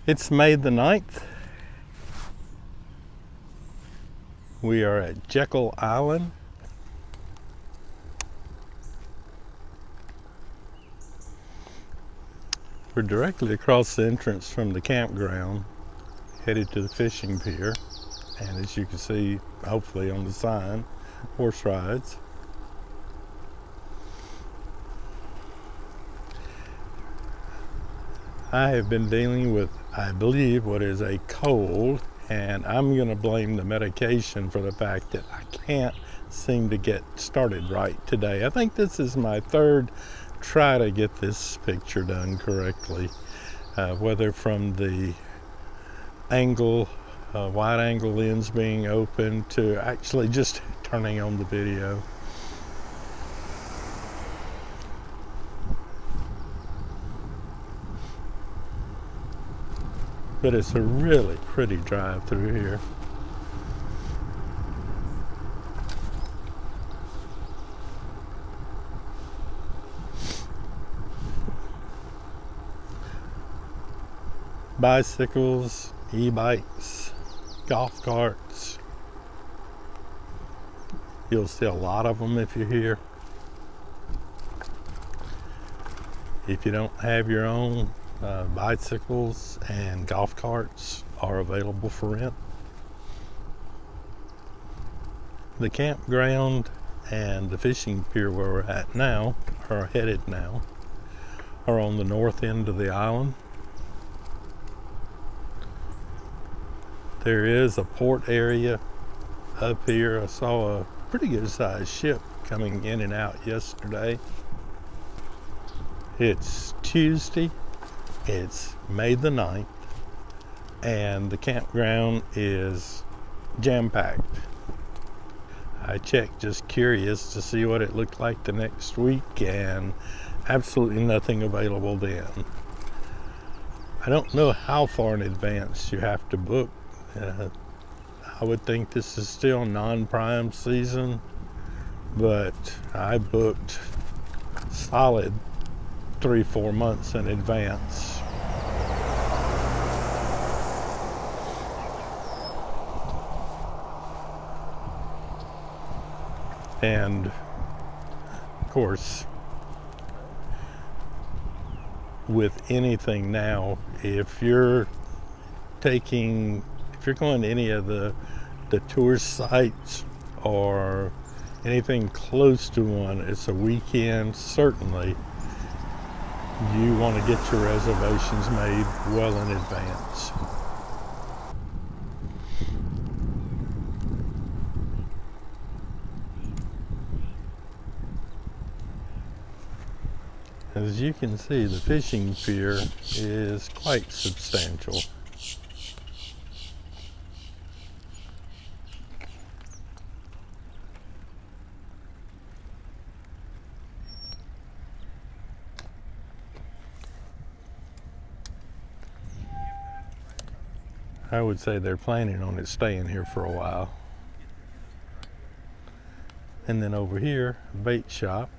It's May the 9th. We are at Jekyll Island. We're directly across the entrance from the campground, headed to the fishing pier. And as you can see, hopefully on the sign, horse rides. I have been dealing with, I believe, what is a cold, and I'm going to blame the medication for the fact that I can't seem to get started right today. I think this is my third try to get this picture done correctly, whether from the angle, wide angle lens being open to actually just turning on the video. But it's a really pretty drive through here. Bicycles, e-bikes, golf carts. You'll see a lot of them if you're here. If you don't have your own, bicycles and golf carts are available for rent. The campground and the fishing pier where we're at now, or headed now, are on the north end of the island. There is a port area up here. I saw a pretty good sized ship coming in and out yesterday. It's Tuesday. It's May the 9th, and the campground is jam-packed. I checked just curious to see what it looked like the next week, and absolutely nothing available then. I don't know how far in advance you have to book. I would think this is still non-prime season, but I booked solid 3-4 months in advance. And of course, with anything now, if you're going to any of the tour sites or anything close to one, it's a weekend, certainly you want to get your reservations made well in advance. As you can see, the fishing pier is quite substantial. I would say they're planning on it staying here for a while. And then over here, bait shop.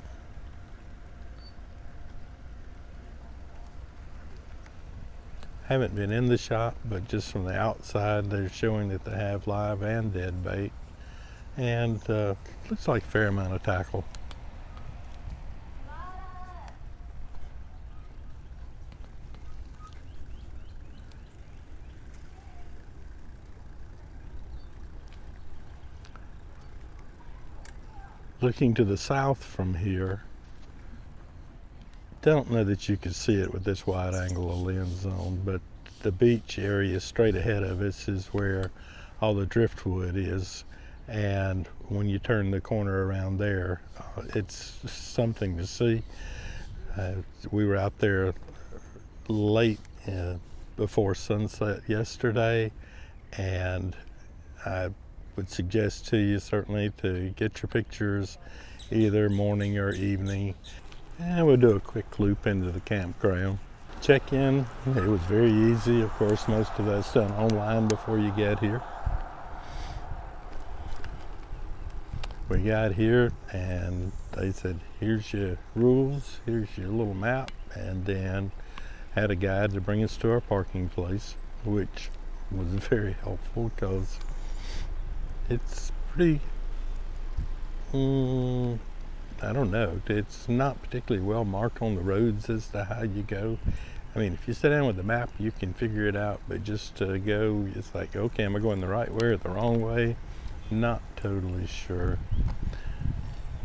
Haven't been in the shop, but just from the outside, they're showing that they have live and dead bait. And looks like a fair amount of tackle. Looking to the south from here, don't know that you can see it with this wide angle of lens on, but the beach area straight ahead of us is where all the driftwood is, and when you turn the corner around there, it's something to see. We were out there late before sunset yesterday, and I would suggest to you certainly to get your pictures either morning or evening. And we'll do a quick loop into the campground. Check-in, it was very easy. Of course, most of that's done online before you get here. We got here and they said, here's your rules, here's your little map, and then had a guide to bring us to our parking place, which was very helpful because it's pretty, I don't know, it's not particularly well marked on the roads as to how you go. I mean, if you sit down with the map, you can figure it out, but just to go, it's like, okay, am I going the right way or the wrong way? Not totally sure.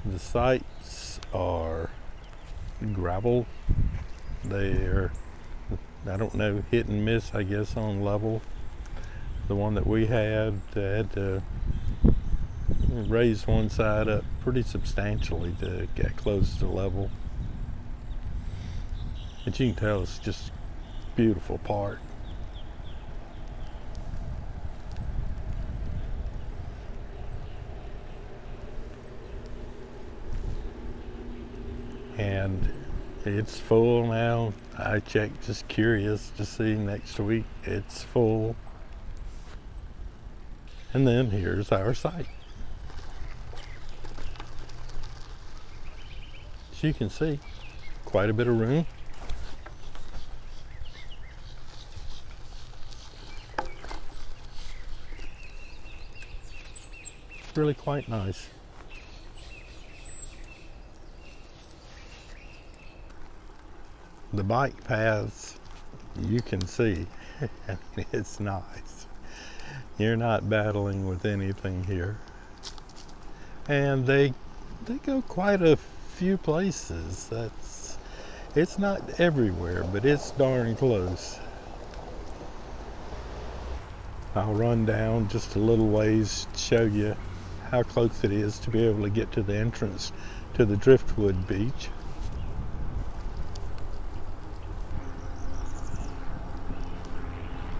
The sites are gravel. They're, I don't know, hit and miss, I guess, on level. The one that we had to raise one side up pretty substantially to get close to level. But you can tell it's just a beautiful park. And it's full now. I checked, just curious to see next week. It's full. And then here's our site. As you can see, quite a bit of room. Really quite nice. The bike paths, you can see, it's nice. You're not battling with anything here. And they go quite a few places. It's not everywhere, but it's darn close. I'll run down just a little ways to show you how close it is to be able to get to the entrance to the Driftwood Beach.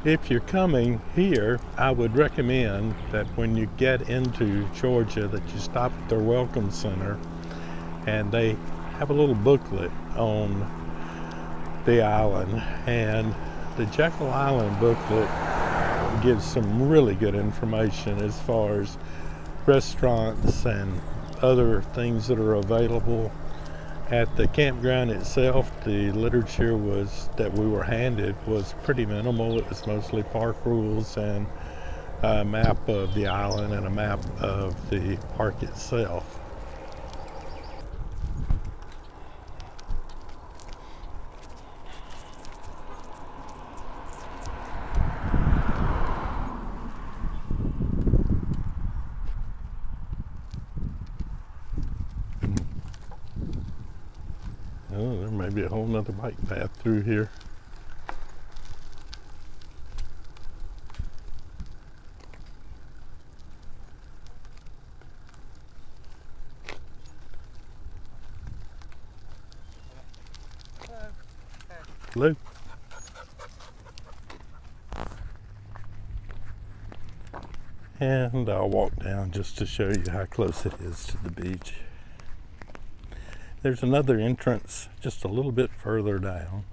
If you're coming here, I would recommend that when you get into Georgia that you stop at their Welcome Center, and they have a little booklet on the island, and the Jekyll Island booklet gives some really good information as far as restaurants and other things that are available. At the campground itself, the literature that we were handed was pretty minimal. It was mostly park rules and a map of the island and a map of the park itself. Oh, there may be a whole nother bike path through here. Hello. And I'll walk down just to show you how close it is to the beach. There's another entrance just a little bit further down.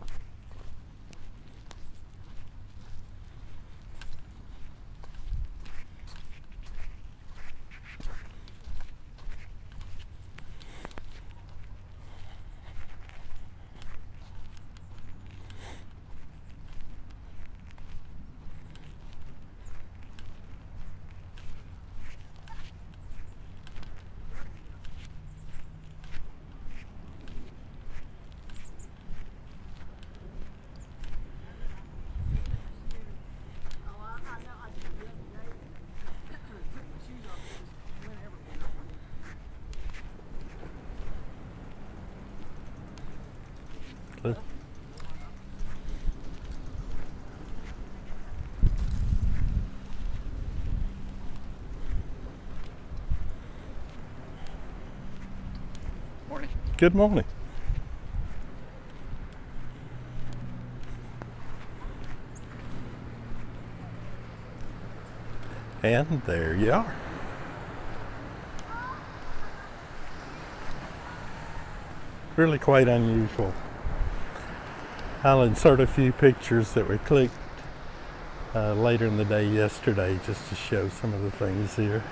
Morning. Good morning. And there you are. Really quite unusual. I'll insert a few pictures that were clicked later in the day yesterday just to show some of the things here.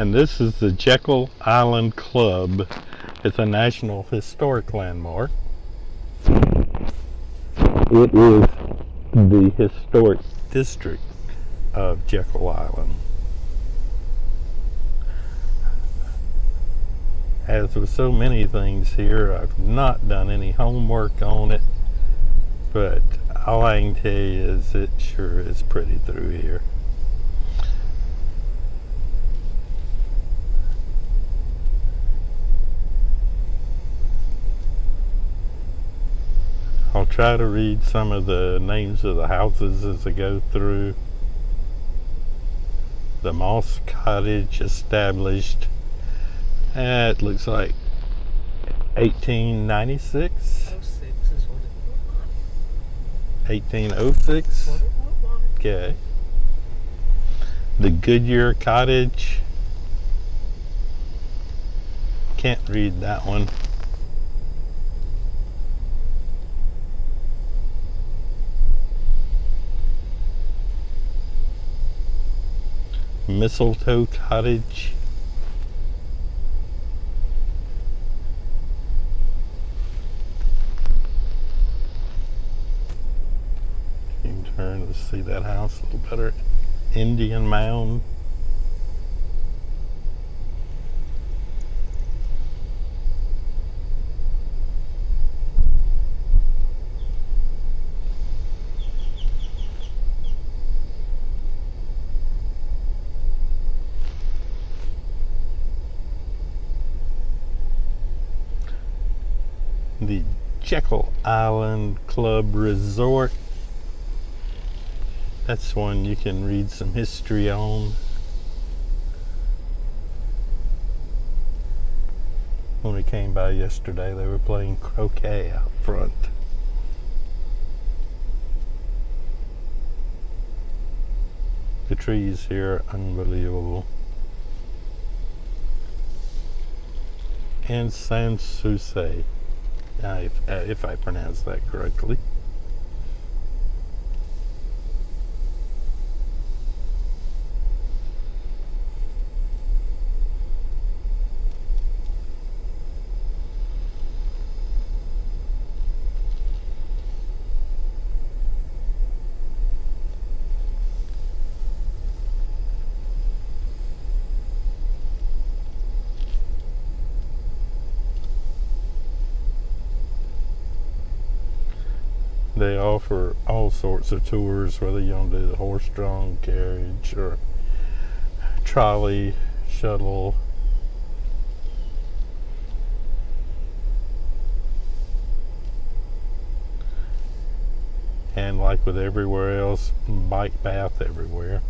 And this is the Jekyll Island Club. It's a National Historic Landmark. It is the historic district of Jekyll Island. As with so many things here, I've not done any homework on it, but all I can tell you is it sure is pretty through here. I'll try to read some of the names of the houses as I go through. The Moss Cottage, established at, looks like 1896. 06 is what it looked like. 1806. That's what it looked like. Okay. The Goodyear Cottage. Can't read that one. Mistletoe Cottage. You can turn to see that house a little better. Indian Mound. The Jekyll Island Club Resort. That's one you can read some history on. When we came by yesterday, they were playing croquet out front. The trees here are unbelievable. And Sans Souci, if I pronounce that correctly. They offer all sorts of tours, whether you want to do the horse-drawn carriage or trolley, shuttle. And like with everywhere else, bike path everywhere.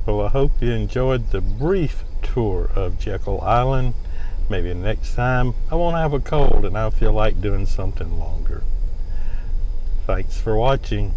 Well, I hope you enjoyed the brief tour of Jekyll Island. Maybe next time I won't have a cold and I'll feel like doing something longer. Thanks for watching.